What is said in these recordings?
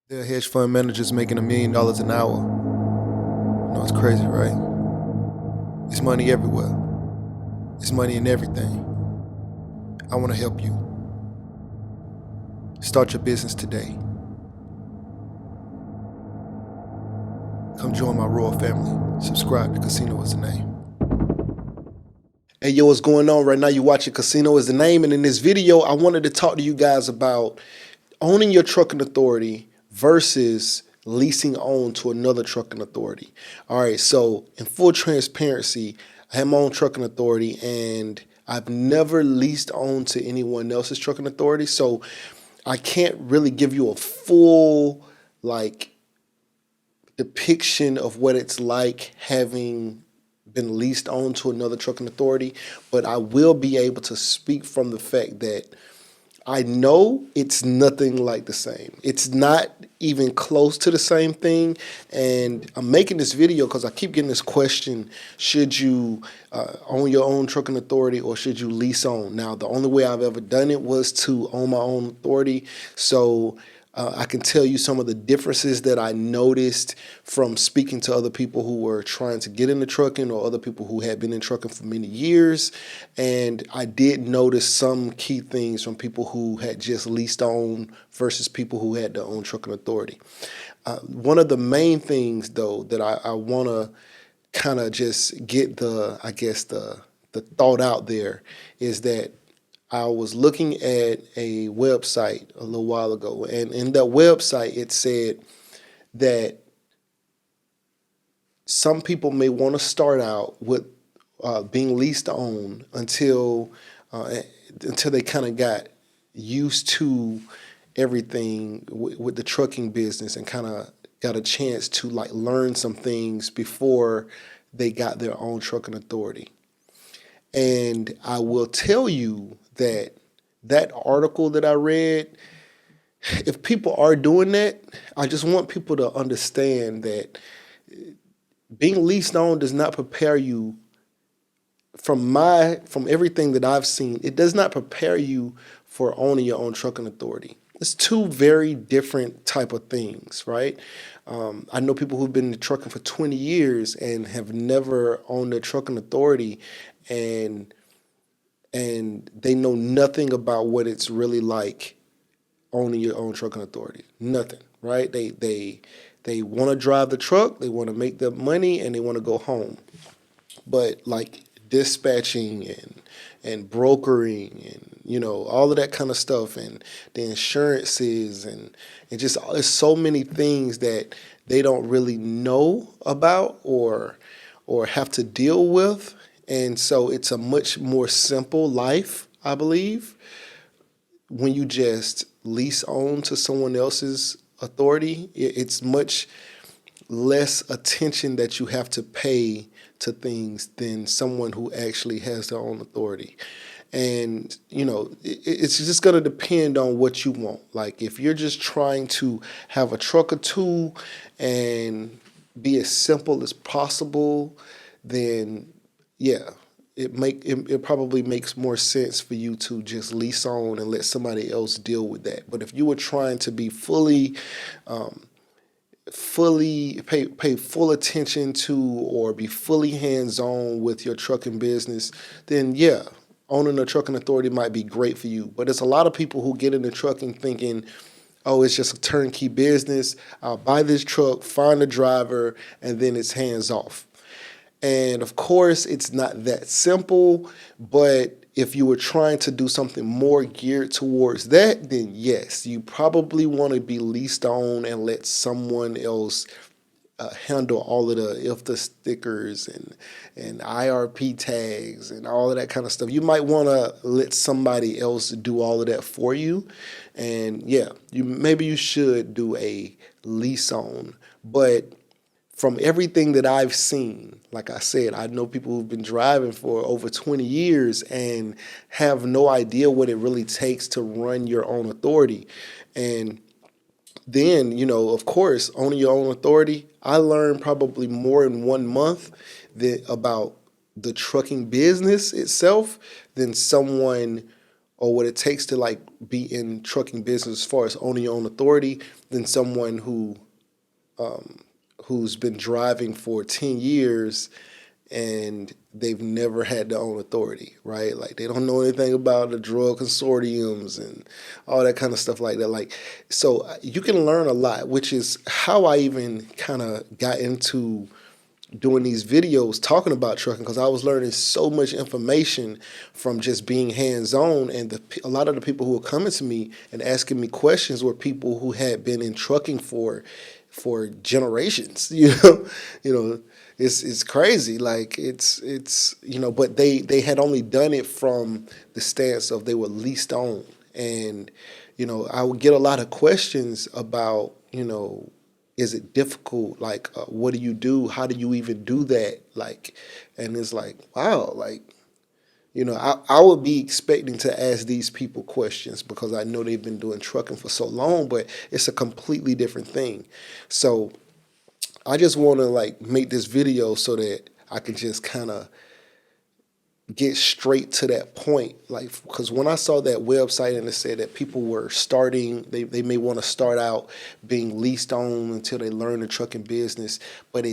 There are hedge fund managers making $1 million an hour. You know, it's crazy, right? It's money everywhere. It's money in everything. I want to help you. Start your business today. Come join my royal family. Subscribe to Casino is the name. Hey, yo, what's going on right now? You're watching Casino is the name. And in this video, I wanted to talk to you guys about owning your trucking authority versus leasing on to another trucking authority. All right, so in full transparency, I have my own trucking authority and I've never leased on to anyone else's trucking authority. So I can't really give you a full depiction of what it's like having been leased on to another trucking authority, but I will be able to speak from the fact that I know it's nothing like the same. It's not even close to the same thing. And I'm making this video because I keep getting this question: should you own your own trucking authority or should you lease on? Now, the only way I've ever done it was to own my own authority. So I can tell you some of the differences that I noticed from speaking to other people who were trying to get into trucking or other people who had been in trucking for many years. And I did notice some key things from people who had just leased on versus people who had their own trucking authority. One of the main things, though, that I want to kind of just get the thought out there is that I was looking at a website a little while ago, and in that website it said that some people may want to start out with being leased on until they kind of got used to everything with the trucking business and kind of got a chance to learn some things before they got their own trucking authority. And I will tell you that that article that I read, if people are doing that, I just want people to understand that being leased on does not prepare you from everything that I've seen. It does not prepare you for owning your own trucking authority. It's two very different type of things, right? I know people who've been in trucking for 20 years and have never owned a trucking authority, and they know nothing about what it's really like owning your own trucking authority. Nothing, right? They want to drive the truck, they want to make the money, and they want to go home. But dispatching and brokering and all of that kind of stuff and the insurances and just there's so many things that they don't really know about or have to deal with. And so it's a much more simple life, I believe, when you just lease on to someone else's authority. It's much less attention that you have to pay to things than someone who actually has their own authority. And, it's just going to depend on what you want. Like, if you're just trying to have a truck or two and be as simple as possible, then yeah, it probably makes more sense for you to just lease on and let somebody else deal with that. But if you were trying to be pay full attention to or be fully hands-on with your trucking business, then yeah, owning a trucking authority might be great for you. But there's a lot of people who get into trucking thinking, oh, it's just a turnkey business. I'll buy this truck, find a driver, and then it's hands off. And of course, it's not that simple, but if you were trying to do something more geared towards that, then yes, you probably want to be leased on and let someone else handle all of the IFTA stickers and IRP tags and all of that kind of stuff. You might want to let somebody else do all of that for you. And yeah, maybe you should do a lease on, but from everything that I've seen, like I said, I know people who've been driving for over 20 years and have no idea what it really takes to run your own authority. And then, of course, owning your own authority, I learned probably more in 1 month about the trucking business itself than someone or what it takes to like be in trucking business as far as owning your own authority than someone who's been driving for 10 years and they've never had their own authority, right? Like they don't know anything about the drug consortiums and all that kind of stuff like that. Like, so you can learn a lot, which is how I even kind of got into doing these videos talking about trucking, because I was learning so much information from just being hands-on. And a lot of the people who were coming to me and asking me questions were people who had been in trucking for generations. It's crazy. Like it's but they had only done it from the stance of they were leased on. And I would get a lot of questions about, is it difficult? Like, what do you do? How do you even do that? Like, and it's like, wow, like, I would be expecting to ask these people questions because I know they've been doing trucking for so long, but it's a completely different thing. So I just want to like make this video so that I can just kind of get straight to that point. Like, because when I saw that website and it said that people were starting, they may want to start out being leased on until they learn the trucking business, but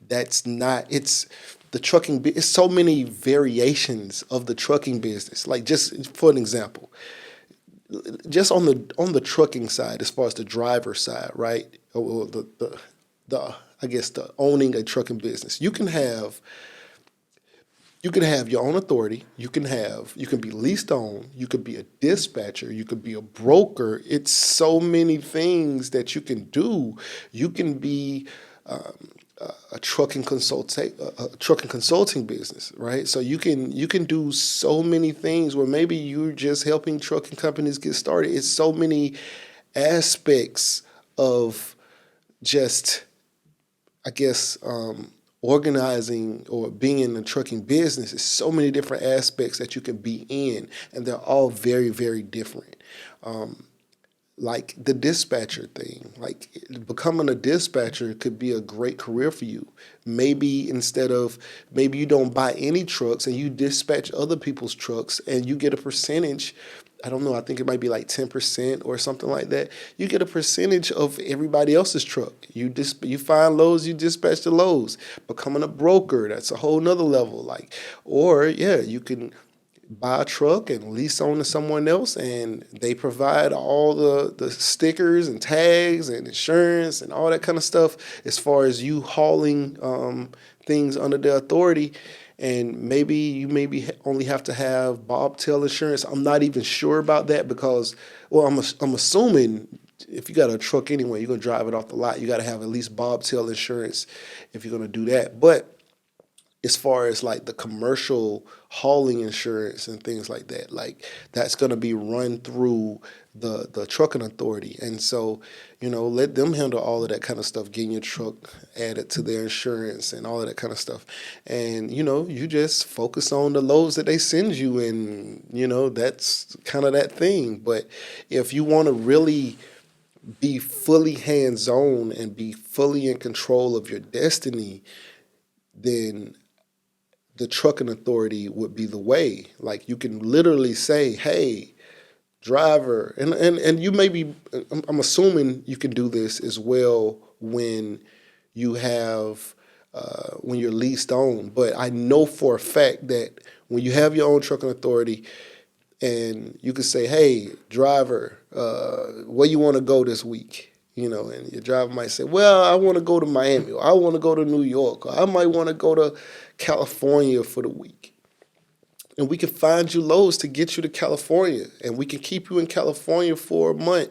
that's not, it's the trucking, it's so many variations of the trucking business. Like, just for an example, just on the trucking side, as far as the driver side, right? Or the I guess the owning a trucking business, you can have your own authority. You can be leased on. You could be a dispatcher. You could be a broker. It's so many things that you can do. You can be a trucking consulting business, right? So you can do so many things where maybe you're just helping trucking companies get started. It's so many aspects of just, I guess, organizing or being in the trucking business is so many different aspects that you can be in, and they're all very, very different. Like the dispatcher thing, like becoming a dispatcher could be a great career for you. Maybe you don't buy any trucks and you dispatch other people's trucks and you get a percentage. I don't know, I think it might be like 10% or something like that. You get a percentage of everybody else's truck. You find loads, you dispatch the loads. Becoming a broker, that's a whole nother level. Like, or yeah, you can buy a truck and lease on to someone else, and they provide all the stickers and tags and insurance and all that kind of stuff as far as you hauling things under their authority. And maybe you only have to have bobtail insurance. I'm not even sure about that because, well, I'm assuming if you got a truck anyway, you're gonna drive it off the lot. You got to have at least bobtail insurance if you're gonna do that. But as far as like the commercial hauling insurance and things like that, like that's going to be run through the trucking authority. And so, let them handle all of that kind of stuff, getting your truck added to their insurance and all of that kind of stuff. And, you just focus on the loads that they send you, and, that's kind of that thing. But if you want to really be fully hands-on and be fully in control of your destiny, then the trucking authority would be the way. Like, you can literally say, hey, driver, and you may be, I'm assuming you can do this as well when you have, when you're leased on. But I know for a fact that when you have your own trucking authority, and you could say, hey, driver, where you want to go this week? And your driver might say, well, I want to go to Miami, or I want to go to New York, or I might want to go to California for the week. And we can find you loads to get you to California. And we can keep you in California for a month,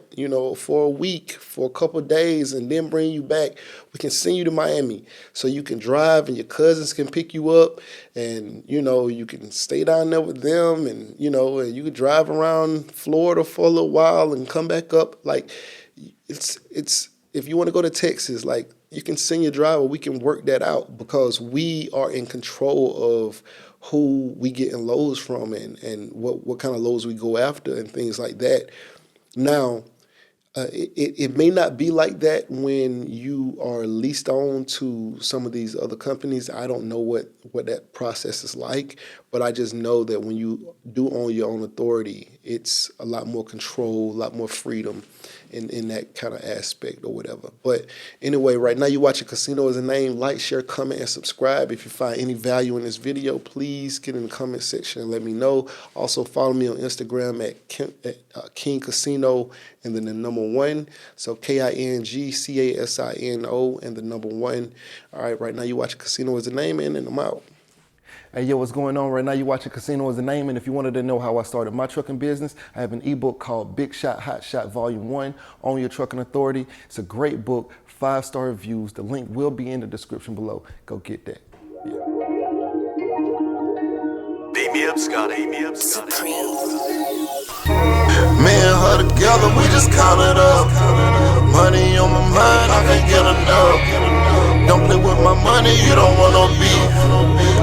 for a week, for a couple of days, and then bring you back. We can send you to Miami so you can drive and your cousins can pick you up, and, you can stay down there with them, and, and you can drive around Florida for a little while and come back up. Like, it's if you want to go to Texas, like, you can send your driver. We can work that out because we are in control of who we get in loads from, and what kind of loads we go after and things like that. Now, It may not be like that when you are leased on to some of these other companies. I don't know what that process is like, but I just know that when you do own your own authority, it's a lot more control, a lot more freedom in that kind of aspect or whatever. But anyway, right now you're watching Casino Is a Name. Like, share, comment, and subscribe. If you find any value in this video, please get in the comment section and let me know. Also follow me on Instagram at King Casino and then the number 1. So KINGCASINO and the number 1. All right, right now you're watching Casino Is a Name, and then I'm out. Hey, yo, what's going on? Right now you're watching Casino Is the Name, and if you wanted to know how I started my trucking business, I have an ebook called Big Shot, Hot Shot Volume 1, Own Your Trucking Authority. It's a great book, 5-star reviews. The link will be in the description below. Go get that. Yeah. Beat me up, Scotty. Me and her together, we just count it up. Money on my mind, I can't get enough. Don't play with my money, you don't want no beef.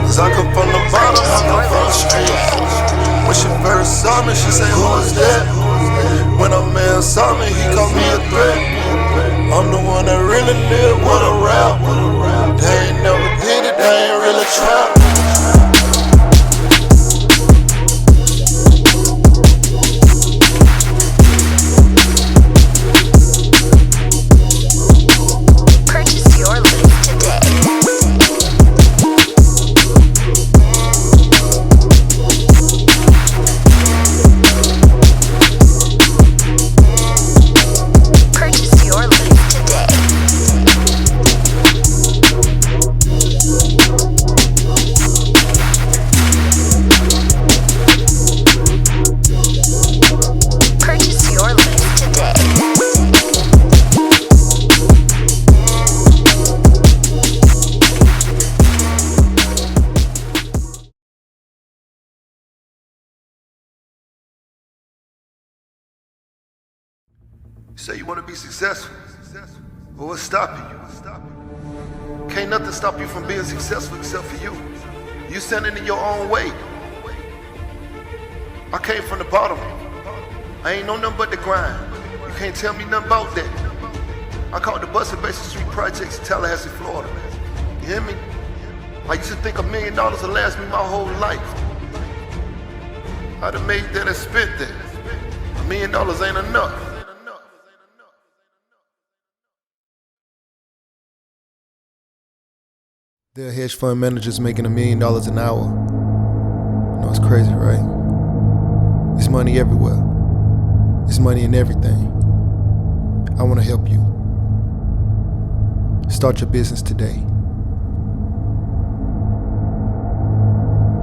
Cause I come from the bottom, I come from the street. When she first saw me, she said, who is that? When a man saw me, he called me a threat. I'm the one that really live with a rap. They ain't never did it, they ain't really trap. You say you want to be successful, but what's stopping you? Can't nothing stop you from being successful except for you. You standing in your own way. I came from the bottom. I ain't know nothing but the grind. You can't tell me nothing about that. I caught the bus at Basin Street Projects in Tallahassee, Florida. You hear me? I used to think $1 million would last me my whole life. I'd have made that and spent that. $1 million ain't enough. There are hedge fund managers making $1 million an hour. You know, it's crazy, right? It's money everywhere. It's money in everything. I want to help you. Start your business today.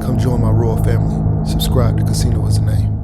Come join my royal family. Subscribe to Casino Is a Name.